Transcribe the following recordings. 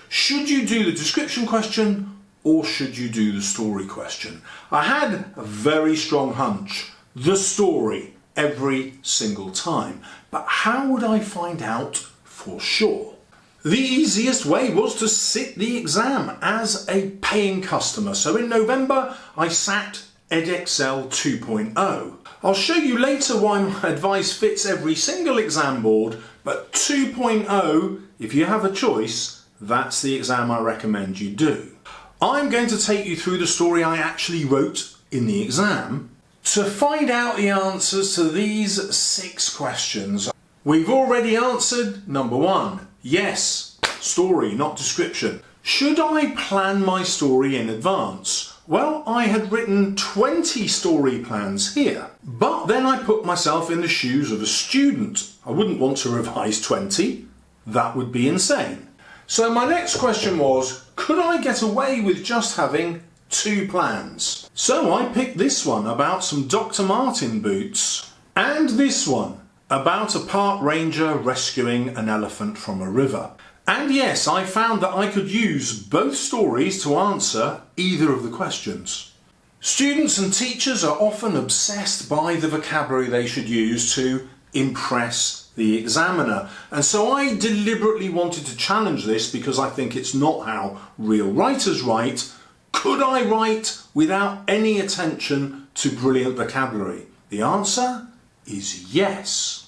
Should you do the description question or should you do the story question? I had a very strong hunch, the story, every single time. But how would I find out for sure? The easiest way was to sit the exam as a paying customer. So in November, I sat Edexcel 2.0. I'll show you later why my advice fits every single exam board, but 2.0, if you have a choice, that's the exam I recommend you do. I'm going to take you through the story I actually wrote in the exam to find out the answers to these 6 questions. We've already answered number 1. Yes, story, not description. Should I plan my story in advance? Well, I had written 20 story plans here, but then I put myself in the shoes of a student. I wouldn't want to revise 20. That would be insane. So my next question was, could I get away with just having 2 plans? So I picked this one about some Dr. Martin boots and this one about a park ranger rescuing an elephant from a river. And yes, I found that I could use both stories to answer either of the questions. Students and teachers are often obsessed by the vocabulary they should use to impress the examiner. And so I deliberately wanted to challenge this because I think it's not how real writers write. Could I write without any attention to brilliant vocabulary? The answer is yes.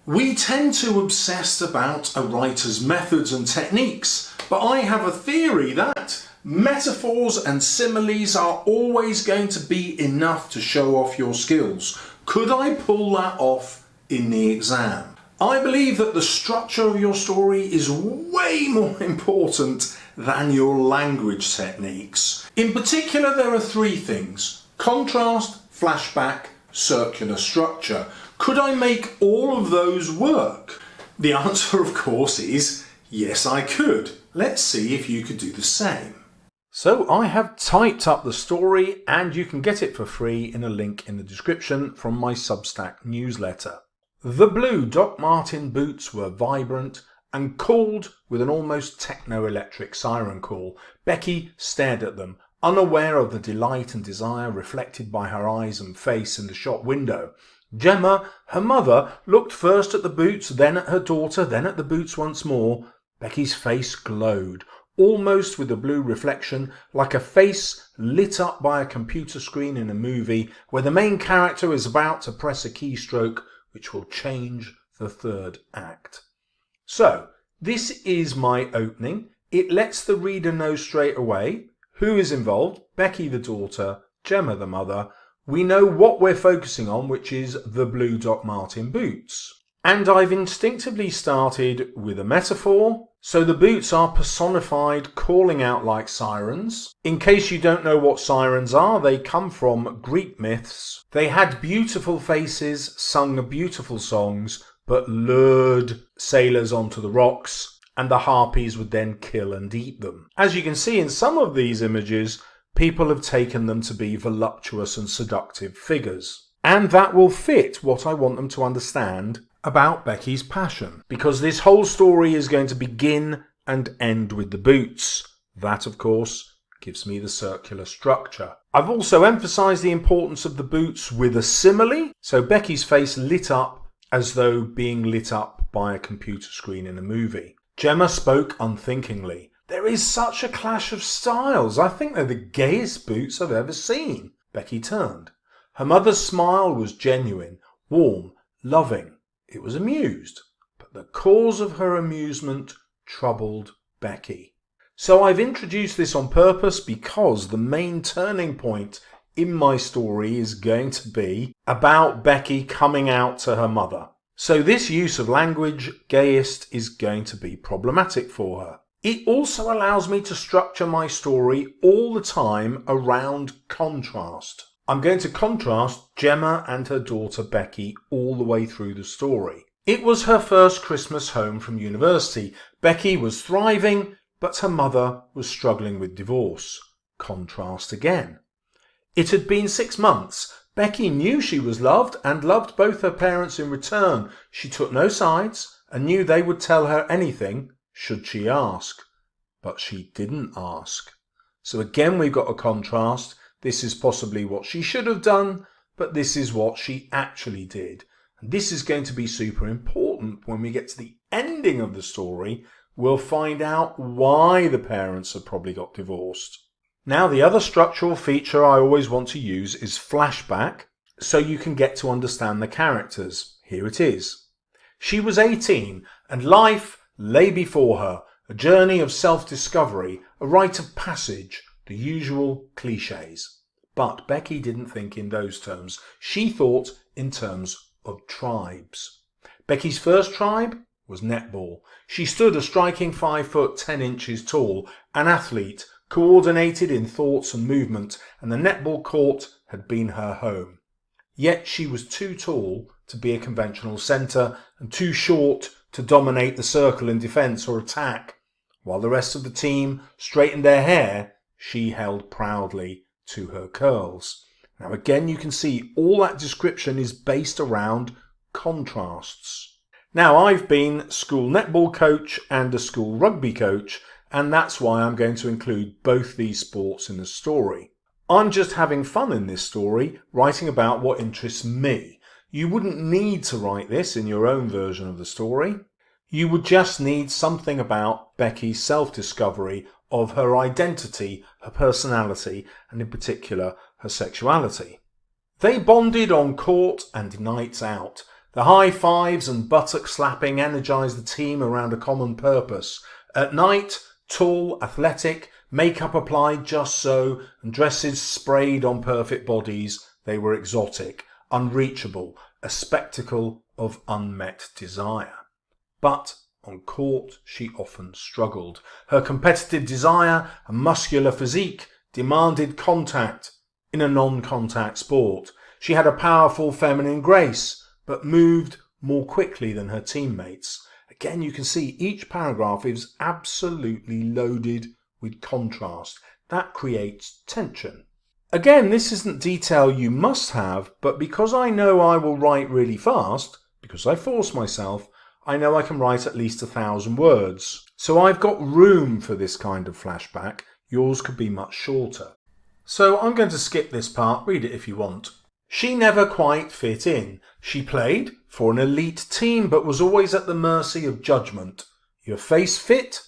We tend to obsess about a writer's methods and techniques, but I have a theory that metaphors and similes are always going to be enough to show off your skills. Could I pull that off in the exam? I believe that the structure of your story is way more important than your language techniques. In particular, there are 3 things: contrast, flashback, circular structure. Could I make all of those work? The answer, of course, is yes, I could. Let's see if you could do the same. So I have typed up the story and you can get it for free in a link in the description from my Substack newsletter. The blue Doc Martin boots were vibrant and called with an almost techno-electric siren call. Becky stared at them, unaware of the delight and desire reflected by her eyes and face in the shop window. Gemma, her mother, looked first at the boots, then at her daughter, then at the boots once more. Becky's face glowed, almost with a blue reflection, like a face lit up by a computer screen in a movie where the main character is about to press a keystroke which will change the 3rd act. So, this is my opening. It lets the reader know straight away who is involved: Becky the daughter, Gemma the mother. We know what we're focusing on, which is the blue Doc Martin boots. And I've instinctively started with a metaphor. So the boots are personified, calling out like sirens. In case you don't know what sirens are, they come from Greek myths. They had beautiful faces, sung beautiful songs, but lured sailors onto the rocks, and the harpies would then kill and eat them. As you can see in some of these images, people have taken them to be voluptuous and seductive figures. And that will fit what I want them to understand about Becky's passion, because this whole story is going to begin and end with the boots. That, of course, gives me the circular structure. I've also emphasised the importance of the boots with a simile, so Becky's face lit up as though being lit up by a computer screen in a movie. Gemma spoke unthinkingly. There is such a clash of styles. I think they're the gayest boots I've ever seen. Becky turned. Her mother's smile was genuine, warm, loving. It was amused, but the cause of her amusement troubled Becky. So I've introduced this on purpose because the main turning point in my story is going to be about Becky coming out to her mother. So this use of language, gayest, is going to be problematic for her. It also allows me to structure my story all the time around contrast. I'm going to contrast Gemma and her daughter Becky all the way through the story. It was her first Christmas home from university. Becky was thriving, but her mother was struggling with divorce. Contrast again. It had been 6 months. Becky knew she was loved and loved both her parents in return. She took no sides and knew they would tell her anything should she ask. but she didn't ask. So again, we've got a contrast. This is possibly what she should have done, but this is what she actually did. And this is going to be super important when we get to the ending of the story. We'll find out why the parents have probably got divorced. Now, the other structural feature I always want to use is flashback, so you can get to understand the characters. Here it is. She was 18 and life lay before her, a journey of self-discovery, a rite of passage, the usual cliches. But Becky didn't think in those terms. She thought in terms of tribes. Becky's first tribe was netball. She stood a striking 5 foot 10 inches tall, an athlete, coordinated in thoughts and movement, and the netball court had been her home. Yet she was too tall to be a conventional centre and too short to dominate the circle in defence or attack. While the rest of the team straightened their hair, she held proudly to her curls. Now again, you can see all that description is based around contrasts. Now, I've been school netball coach and a school rugby coach, and that's why I'm going to include both these sports in the story. I'm just having fun in this story, writing about what interests me. You wouldn't need to write this in your own version of the story. You would just need something about Becky's self-discovery of her identity, her personality, and in particular, her sexuality. They bonded on court and nights out. The high fives and buttock slapping energised the team around a common purpose. At night, tall, athletic, makeup applied just so, and dresses sprayed on perfect bodies, they were exotic, unreachable, a spectacle of unmet desire. But on court she often struggled. Her competitive desire and muscular physique demanded contact in a non-contact sport. She had a powerful feminine grace, but moved more quickly than her teammates. Again, you can see each paragraph is absolutely loaded with contrast. That creates tension. Again, this isn't detail you must have, but because I know I will write really fast, because I force myself, I know I can write at least 1,000 words. So I've got room for this kind of flashback. Yours could be much shorter. So I'm going to skip this part. Read it if you want. She never quite fit in. She played for an elite team, but was always at the mercy of judgment. Your face fit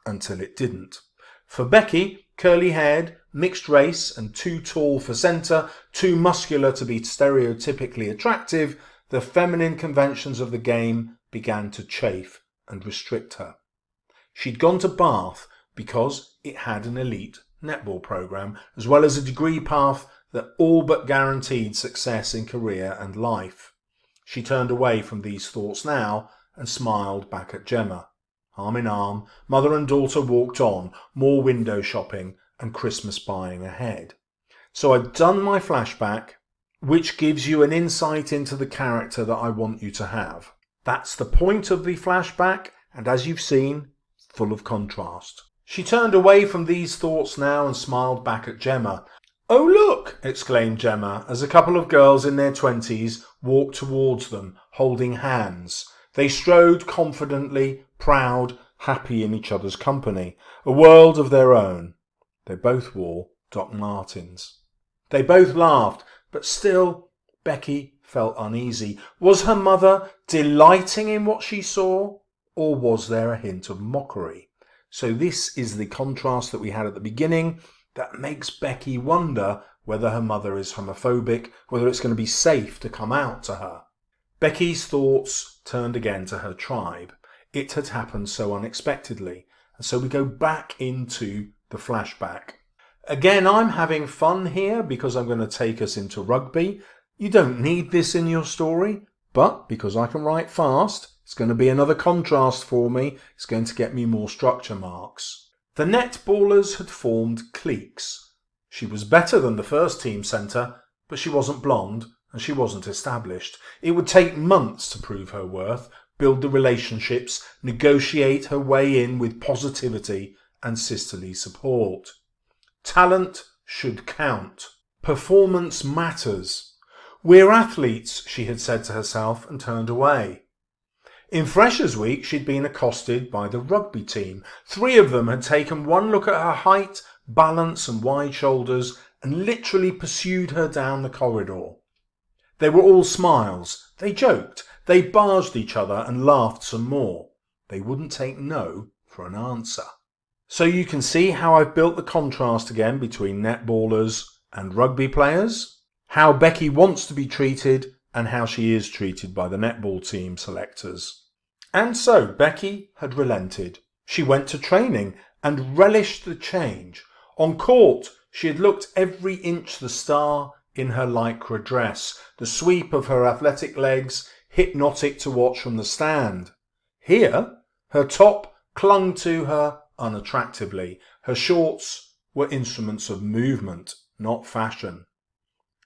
until it didn't. For Becky, curly-haired, mixed race, and too tall for centre, too muscular to be stereotypically attractive, the feminine conventions of the game began to chafe and restrict her. She'd gone to Bath because it had an elite netball programme, as well as a degree path that all but guaranteed success in career and life. She turned away from these thoughts now and smiled back at Gemma. Arm in arm, mother and daughter walked on, more window shopping and Christmas buying ahead. So I've done my flashback, which gives you an insight into the character that I want you to have. That's the point of the flashback, and as you've seen, full of contrast. She turned away from these thoughts now and smiled back at Gemma. "Oh, look!" exclaimed Gemma, as a couple of girls in their 20s walked towards them, holding hands. They strode confidently, proud, happy in each other's company, a world of their own. They both wore Doc Martens. They both laughed, but still Becky felt uneasy. Was her mother delighting in what she saw, or was there a hint of mockery? So this is the contrast that we had at the beginning that makes Becky wonder whether her mother is homophobic, whether it's going to be safe to come out to her. Becky's thoughts turned again to her tribe. It had happened so unexpectedly, and so we go back into the flashback. Again, I'm having fun here because I'm going to take us into rugby. You don't need this in your story, but because I can write fast, it's going to be another contrast for me. It's going to get me more structure marks. The netballers had formed cliques. She was better than the first team centre, but she wasn't blonde and she wasn't established. It would take months to prove her worth, build the relationships, negotiate her way in with positivity and sisterly support. Talent should count. Performance matters. We're athletes, she had said to herself and turned away. In Freshers' Week, she'd been accosted by the rugby team. 3 of them had taken one look at her height, balance and wide shoulders and literally pursued her down the corridor. They were all smiles. They joked. They barged each other and laughed some more. They wouldn't take no for an answer. So you can see how I've built the contrast again between netballers and rugby players, how Becky wants to be treated and how she is treated by the netball team selectors. And so Becky had relented. She went to training and relished the change. On court, she had looked every inch the star in her lycra dress, the sweep of her athletic legs hypnotic to watch from the stand. Here, her top clung to her unattractively. Her shorts were instruments of movement, not fashion.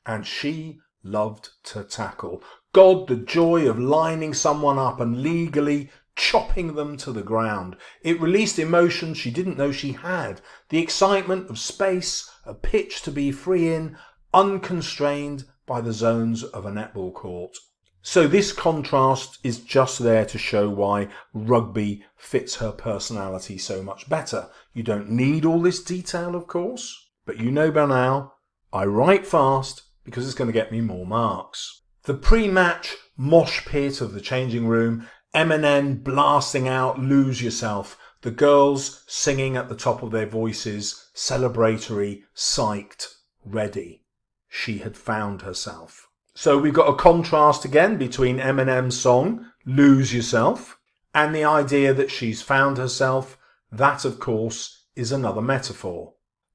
And she loved to tackle. God, the joy of lining someone up and legally chopping them to the ground. It released emotions she didn't know she had. The excitement of space, a pitch to be free in, unconstrained by the zones of a netball court. So this contrast is just there to show why rugby fits her personality so much better. You don't need all this detail, of course, but you know by now, I write fast because it's going to get me more marks. The pre-match mosh pit of the changing room, Eminem blasting out Lose Yourself, the girls singing at the top of their voices, celebratory, psyched, ready. She had found herself. So we've got a contrast again between Eminem's song, Lose Yourself, and the idea that she's found herself. That, of course, is another metaphor.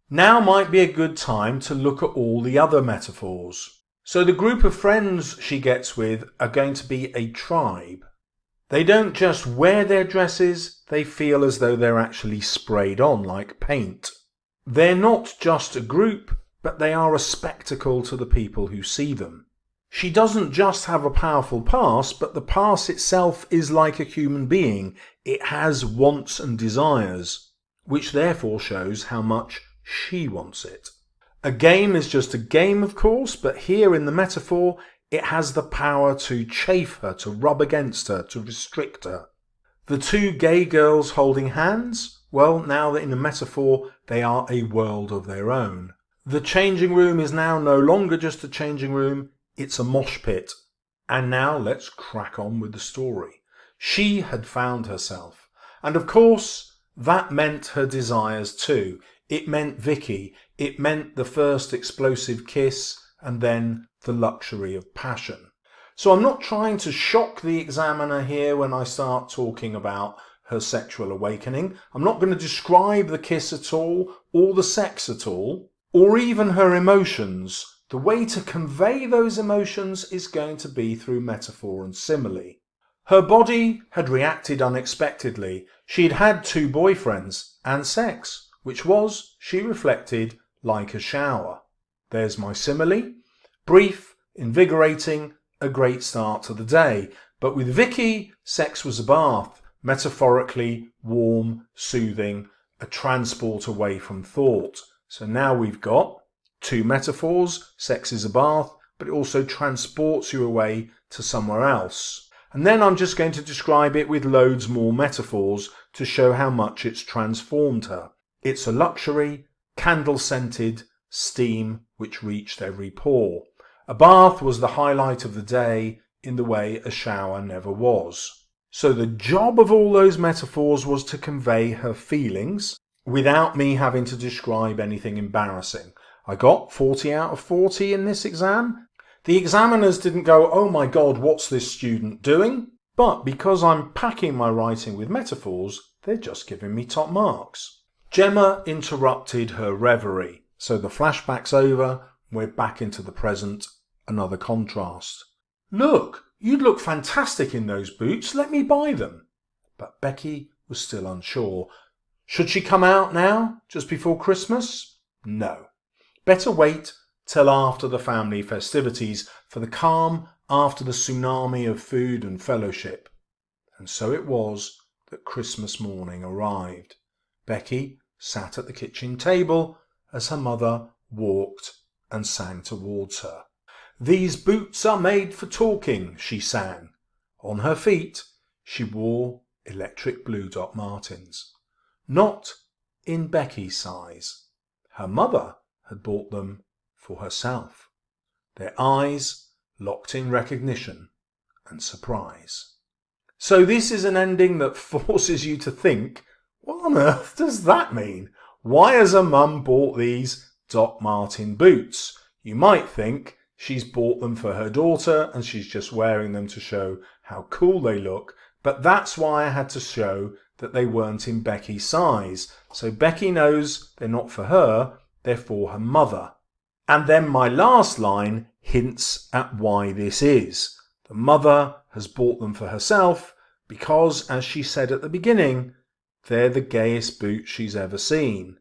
Now might be a good time to look at all the other metaphors. So the group of friends she gets with are going to be a tribe. They don't just wear their dresses, they feel as though they're actually sprayed on like paint. They're not just a group, but they are a spectacle to the people who see them. She doesn't just have a powerful past, but the past itself is like a human being. It has wants and desires, which therefore shows how much she wants it. A game is just a game, of course, but here in the metaphor, it has the power to chafe her, to rub against her, to restrict her. The 2 gay girls holding hands, well, now that in the metaphor, they are a world of their own. The changing room is now no longer just a changing room, it's a mosh pit. And now let's crack on with the story. She had found herself. And of course, that meant her desires too. It meant Vicky. It meant the first explosive kiss and then the luxury of passion. So I'm not trying to shock the examiner here when I start talking about her sexual awakening. I'm not going to describe the kiss at all, or the sex at all, or even her emotions. The way to convey those emotions is going to be through metaphor and simile. Her body had reacted unexpectedly. She'd had 2 boyfriends and sex, which was, she reflected, like a shower. There's my simile. Brief, invigorating, a great start to the day. But with Vicky, sex was a bath, metaphorically warm, soothing, a transport away from thought. So now we've got 2 metaphors. Sex is a bath, but it also transports you away to somewhere else. And then I'm just going to describe it with loads more metaphors to show how much it's transformed her. It's a luxury, candle-scented steam which reached every pore. A bath was the highlight of the day in the way a shower never was. So the job of all those metaphors was to convey her feelings without me having to describe anything embarrassing. I got 40 out of 40 in this exam. The examiners didn't go, oh my God, what's this student doing? But because I'm packing my writing with metaphors, they're just giving me top marks. Gemma interrupted her reverie. So the flashback's over, we're back into the present, another contrast. Look, you'd look fantastic in those boots, let me buy them. But Becky was still unsure. Should she come out now, just before Christmas? No. Better wait till after the family festivities, for the calm after the tsunami of food and fellowship. And so it was that Christmas morning arrived. Becky sat at the kitchen table as her mother walked and sang towards her. These boots are made for talking, she sang. On her feet, she wore electric blue Doc Martens. Not in Becky's size. Her mother had bought them for herself. Their eyes locked in recognition and surprise. So this is an ending that forces you to think, what on earth does that mean? Why has her mum bought these Doc Marten boots? You might think she's bought them for her daughter and she's just wearing them to show how cool they look, but that's why I had to show that they weren't in Becky's size. So Becky knows they're not for her, they're for her mother. And then my last line hints at why this is. The mother has bought them for herself because, as she said at the beginning, they're the gayest boots she's ever seen.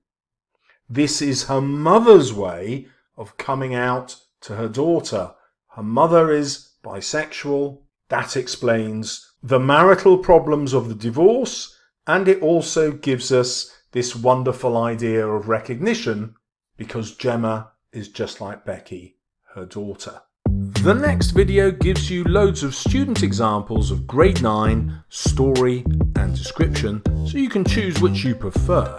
This is her mother's way of coming out to her daughter. Her mother is bisexual. That explains the marital problems of the divorce, and it also gives us this wonderful idea of recognition because Gemma is just like Becky, her daughter. The next video gives you loads of student examples of grade 9 story and description, so you can choose which you prefer.